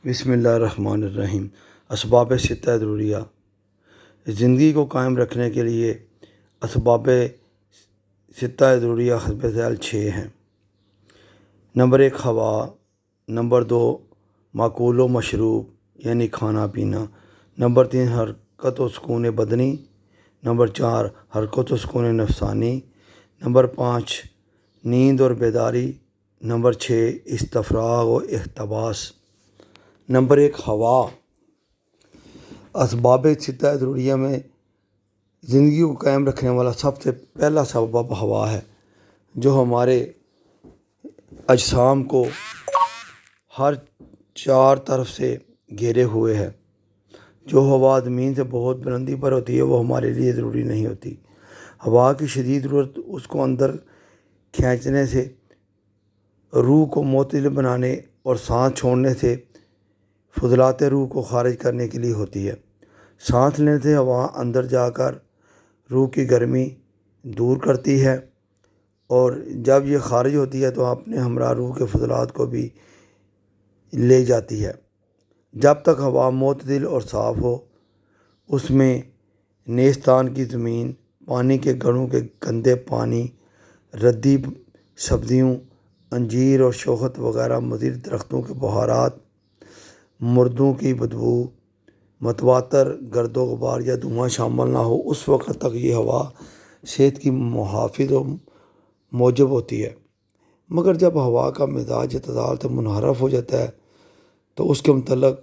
بسم اللہ الرحمن الرحیم۔ اسباب ستہ ضروریہ۔ زندگی کو قائم رکھنے کے لیے اسباب ستہ ضروریہ حسب ذیل 6 ہیں۔ نمبر 1 ہوا، نمبر 2 معقول و مشروب یعنی کھانا پینا، نمبر 3 حرکت و سکون بدنی، نمبر 4 حرکت و سکون نفسانی، نمبر 5 نیند اور بیداری، نمبر 6 استفراغ و احتباس۔ نمبر 1 ہوا۔ اسباب ستہ ضروریہ میں زندگی کو قائم رکھنے والا سب سے پہلا سبب ہوا ہے، جو ہمارے اجسام کو ہر 4 طرف سے گھیرے ہوئے ہے۔ جو ہوا زمین سے بہت بلندی پر ہوتی ہے وہ ہمارے لیے ضروری نہیں ہوتی۔ ہوا کی شدید ضرورت اس کو اندر کھینچنے سے، روح کو معتدل بنانے اور سانس چھوڑنے سے فضلات روح کو خارج کرنے کے لیے ہوتی ہے۔ سانس لینے سے ہوا اندر جا کر روح کی گرمی دور کرتی ہے، اور جب یہ خارج ہوتی ہے تو اپنے ہمراہ روح کے فضلات کو بھی لے جاتی ہے۔ جب تک ہوا معتدل اور صاف ہو، اس میں نیستان کی زمین، پانی کے گڑھوں کے گندے پانی، ردی سبزیوں، انجیر اور شوخت وغیرہ مزید درختوں کے بہارات، مردوں کی بدبو، متواتر گرد و غبار یا دھواں شامل نہ ہو، اس وقت تک یہ ہوا صحت کی محافظ و موجب ہوتی ہے۔ مگر جب ہوا کا مزاج اعتدال سے منحرف ہو جاتا ہے تو اس کے متعلق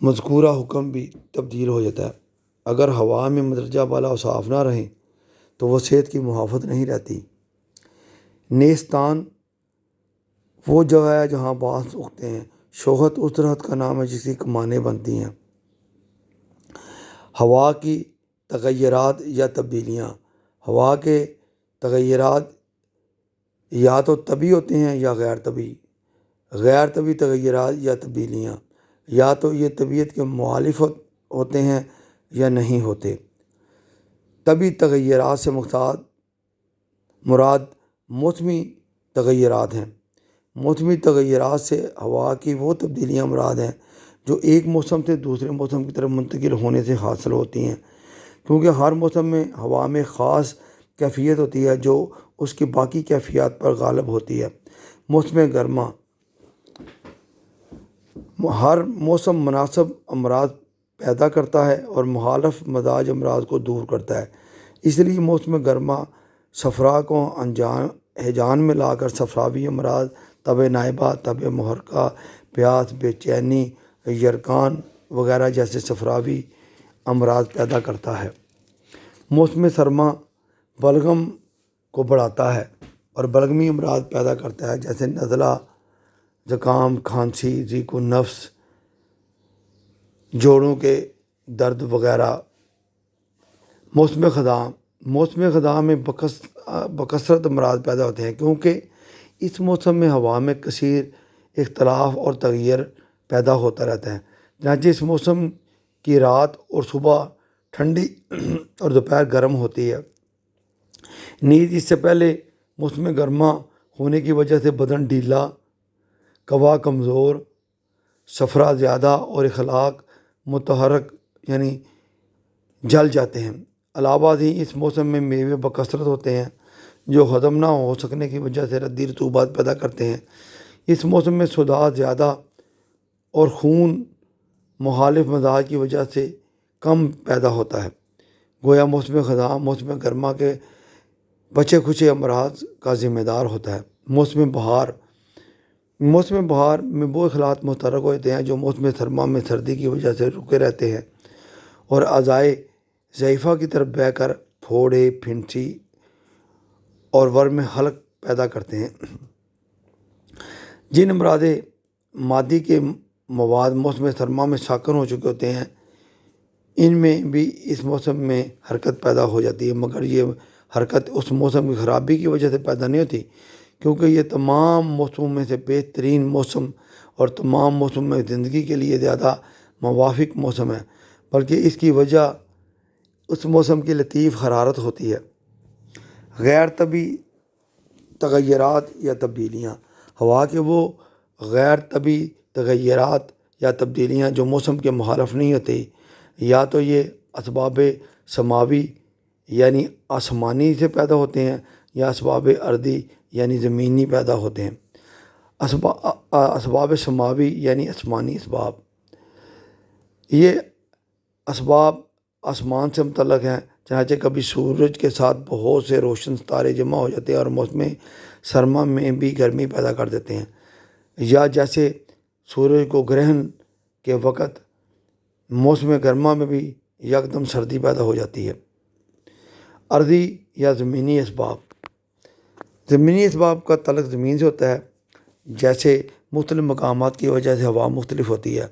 مذکورہ حکم بھی تبدیل ہو جاتا ہے۔ اگر ہوا میں مندرجہ بالا و صاف نہ رہیں تو وہ صحت کی محافظ نہیں رہتی۔ نیستان وہ جگہ ہے جہاں بانس اگتے ہیں۔ شوخت اس درخت کا نام ہے جس کی کمانیں بنتی ہیں۔ ہوا کی تغیرات یا تبدیلیاں۔ ہوا کے تغیرات یا تو طبعی ہوتے ہیں یا غیر طبعی۔ غیر طبعی تغیرات یا تبدیلیاں یا تو یہ طبیعت کے مخالف ہوتے ہیں یا نہیں ہوتے۔ طبعی تغیرات سے مراد موسمی تغیرات ہیں۔ موسمی تغیرات سے ہوا کی وہ تبدیلیاں مراد ہیں جو ایک موسم سے دوسرے موسم کی طرف منتقل ہونے سے حاصل ہوتی ہیں، کیونکہ ہر موسم میں ہوا میں خاص کیفیت ہوتی ہے جو اس کی باقی کیفیات پر غالب ہوتی ہے۔ موسم گرما۔ ہر موسم مناسب امراض پیدا کرتا ہے اور مخالف مزاج امراض کو دور کرتا ہے۔ اس لیے موسم گرما صفرا کو ہیجان میں لا کر صفراوی امراض، تب نائبہ، تب محرقہ، پیاس، بے چینی، یرقان وغیرہ جیسے صفراوی امراض پیدا کرتا ہے۔ موسم سرما بلغم کو بڑھاتا ہے اور بلغمی امراض پیدا کرتا ہے جیسے نزلہ، زکام، کھانسی، ضیق النفس، جوڑوں کے درد وغیرہ۔ موسم خزاں۔ موسم خزاں میں بکثرت امراض پیدا ہوتے ہیں کیونکہ اس موسم میں ہوا میں کثیر اختلاف اور تغیر پیدا ہوتا رہتا ہے۔ چنانچہ اس موسم کی رات اور صبح ٹھنڈی اور دوپہر گرم ہوتی ہے۔ نیز اس سے پہلے موسم گرما ہونے کی وجہ سے بدن ڈھیلا، قوا کمزور، صفرا زیادہ اور اخلاق متحرک یعنی جل جاتے ہیں۔ علاوہ ازیں اس موسم میں میوے بکثرت ہوتے ہیں جو ہضم نہ ہو سکنے کی وجہ سے ردی رطوبات پیدا کرتے ہیں۔ اس موسم میں صداع زیادہ اور خون مخالف مزاج کی وجہ سے کم پیدا ہوتا ہے۔ گویا موسم خزاں موسم گرما کے بچے کھچے امراض کا ذمہ دار ہوتا ہے۔ موسم بہار۔ موسم بہار میں وہ اخلاق متحرک ہوتے ہیں جو موسم سرما میں سردی کی وجہ سے رکے رہتے ہیں اور اعضائے ضعیفہ کی طرف بہہ کر پھوڑے، پھنسی اور ورم حلق پیدا کرتے ہیں۔ جن امراض مادی کے مواد موسم سرما میں ساکن ہو چکے ہوتے ہیں، ان میں بھی اس موسم میں حرکت پیدا ہو جاتی ہے، مگر یہ حرکت اس موسم کی خرابی کی وجہ سے پیدا نہیں ہوتی، کیونکہ یہ تمام موسموں میں سے بہترین موسم اور تمام موسم میں زندگی کے لیے زیادہ موافق موسم ہے، بلکہ اس کی وجہ اس موسم کی لطیف حرارت ہوتی ہے۔ غیر طبعی تغیرات یا تبدیلیاں۔ ہوا کے وہ غیر طبعی تغیرات یا تبدیلیاں جو موسم کے مخالف نہیں ہوتی، یا تو یہ اسباب سماوی یعنی آسمانی سے پیدا ہوتے ہیں یا اسباب ارضی یعنی زمینی پیدا ہوتے ہیں۔ اسباب سماوی یعنی آسمانی اسباب، یہ اسباب آسمان سے متعلق ہیں، چنانچہ کبھی سورج کے ساتھ بہت سے روشن ستارے جمع ہو جاتے ہیں اور موسم سرما میں بھی گرمی پیدا کر دیتے ہیں، یا جیسے سورج کو گرہن کے وقت موسم گرما میں بھی یکدم سردی پیدا ہو جاتی ہے۔ ارضی یا زمینی اسباب، زمینی اسباب کا تعلق زمین سے ہوتا ہے، جیسے مختلف مقامات کی وجہ سے ہوا مختلف ہوتی ہے۔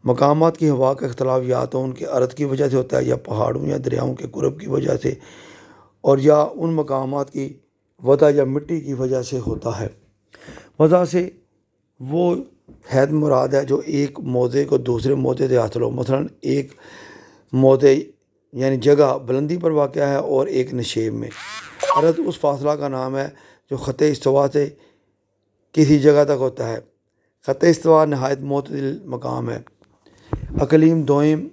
مقامات کی ہوا کا اختلاف یا تو ان کے عرض کی وجہ سے ہوتا ہے یا پہاڑوں یا دریاؤں کے قرب کی وجہ سے، اور یا ان مقامات کی وضع یا مٹی کی وجہ سے ہوتا ہے۔ وضع سے وہ حید مراد ہے جو ایک موضع کو دوسرے موضع سے حاصل ہو، مثلا ایک موضع یعنی جگہ بلندی پر واقع ہے اور ایک نشیب میں۔ عرض اس فاصلہ کا نام ہے جو خط استوا سے کسی جگہ تک ہوتا ہے۔ خط استوا نہایت معتدل مقام ہے۔ اقلیم دوئم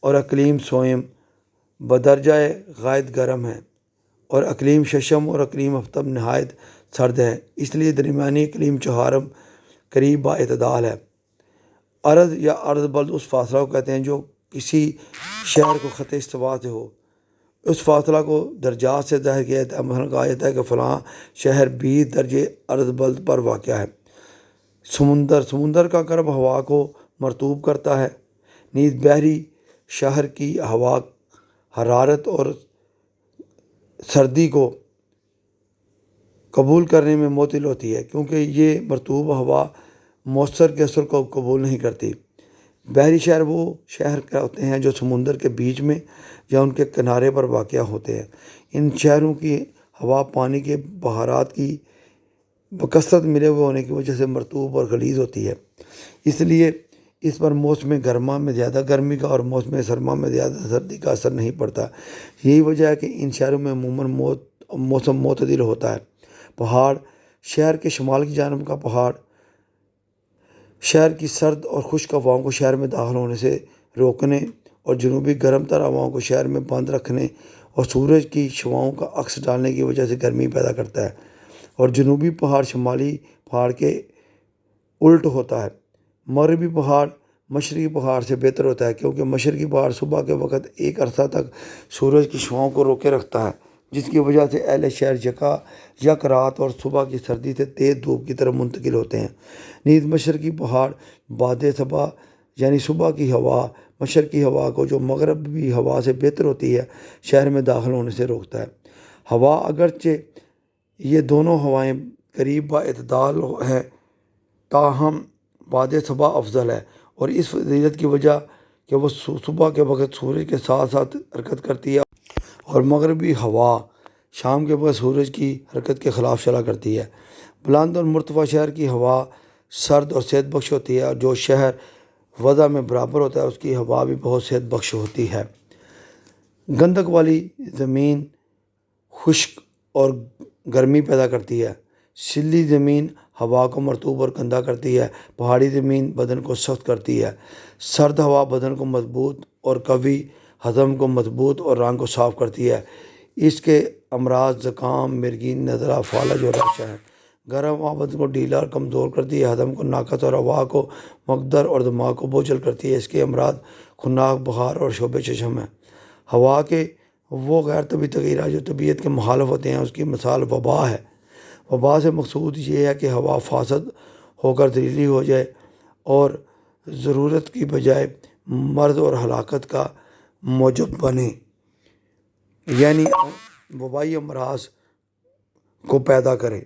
اور اقلیم سوئم بدرجہ غائد گرم ہے، اور اقلیم ششم اور اقلیم ہفتم نہایت سرد ہے، اس لیے درمیانی اقلیم چہارم قریب با اعتدال ہے۔ عرض یا عرض بلد اس فاصلہ کو کہتے ہیں جو کسی شہر کو خط استوا سے ہو۔ اس فاصلہ کو درجات سے ظاہر کیا جاتا ہے، مثلا کہا جاتا ہے کہ فلاں شہر 20 درجے عرض بلد پر واقع ہے۔ سمندر کا قرب ہوا کو مرطوب کرتا ہے، نیز بحری شہر کی ہوا حرارت اور سردی کو قبول کرنے میں معطل ہوتی ہے، کیونکہ یہ مرطوب ہوا مؤثر کے اثر کو قبول نہیں کرتی۔ بحری شہر وہ شہر ہوتے ہیں جو سمندر کے بیچ میں یا ان کے کنارے پر واقع ہوتے ہیں۔ ان شہروں کی ہوا پانی کے بخارات کی بکثرت ملے ہوئے ہونے کی وجہ سے مرطوب اور غلیظ ہوتی ہے، اس لیے اس پر موسم گرما میں زیادہ گرمی کا اور موسم سرما میں زیادہ سردی کا اثر نہیں پڑتا۔ یہی وجہ ہے کہ ان شہروں میں عموماً موسم معتدل ہوتا ہے۔ پہاڑ، شہر کے شمال کی جانب کا پہاڑ شہر کی سرد اور خشک ہواؤں کو شہر میں داخل ہونے سے روکنے اور جنوبی گرم تر ہواؤں کو شہر میں بند رکھنے اور سورج کی شعاؤں کا عکس ڈالنے کی وجہ سے گرمی پیدا کرتا ہے، اور جنوبی پہاڑ شمالی پہاڑ کے الٹ ہوتا ہے۔ مغربی پہاڑ مشرقی پہاڑ سے بہتر ہوتا ہے، کیونکہ مشرقی پہاڑ صبح کے وقت ایک عرصہ تک سورج کی شعاؤں کو روکے رکھتا ہے، جس کی وجہ سے اہل شہر یک رات اور صبح کی سردی سے تیز دھوپ کی طرف منتقل ہوتے ہیں۔ نیز مشرقی پہاڑ باد صبح یعنی صبح کی ہوا مشرقی ہوا کو جو مغربی ہوا سے بہتر ہوتی ہے شہر میں داخل ہونے سے روکتا ہے۔ ہوا اگرچہ یہ دونوں ہوائیں قریب با اعتدال ہیں، تاہم باد صبح افضل ہے، اور اس فضیلت کی وجہ کہ وہ صبح کے وقت سورج کے ساتھ ساتھ حرکت کرتی ہے، اور مغربی ہوا شام کے وقت سورج کی حرکت کے خلاف چلا کرتی ہے۔ بلند اور مرتفع شہر کی ہوا سرد اور صحت بخش ہوتی ہے، اور جو شہر وضع میں برابر ہوتا ہے اس کی ہوا بھی بہت صحت بخش ہوتی ہے۔ گندک والی زمین خشک اور گرمی پیدا کرتی ہے، سلی زمین ہوا کو مرطوب اور گندا کرتی ہے، پہاڑی زمین بدن کو سخت کرتی ہے، سرد ہوا بدن کو مضبوط اور قوی، ہضم کو مضبوط اور رنگ کو صاف کرتی ہے۔ اس کے امراض زکام، مرگی، نزلہ، فالج اور رشح ہیں۔ گرم ہوا بدن کو ڈھیلا اور کمزور کرتی ہے، ہضم کو ناقص اور ہوا کو مقدر اور دماغ کو بوجھل کرتی ہے۔ اس کے امراض خناق، بخار اور شعب چشم ہیں۔ ہوا کے وہ غیر طبعی تغیرات جو طبیعت کے مخالف ہوتے ہیں، اس کی مثال وبا ہے۔ وبا سے مقصود یہ ہے کہ ہوا فاسد ہو کر زہریلی ہو جائے اور ضرورت کی بجائے مرض اور ہلاکت کا موجب بنے، یعنی وبائی امراض کو پیدا کرے۔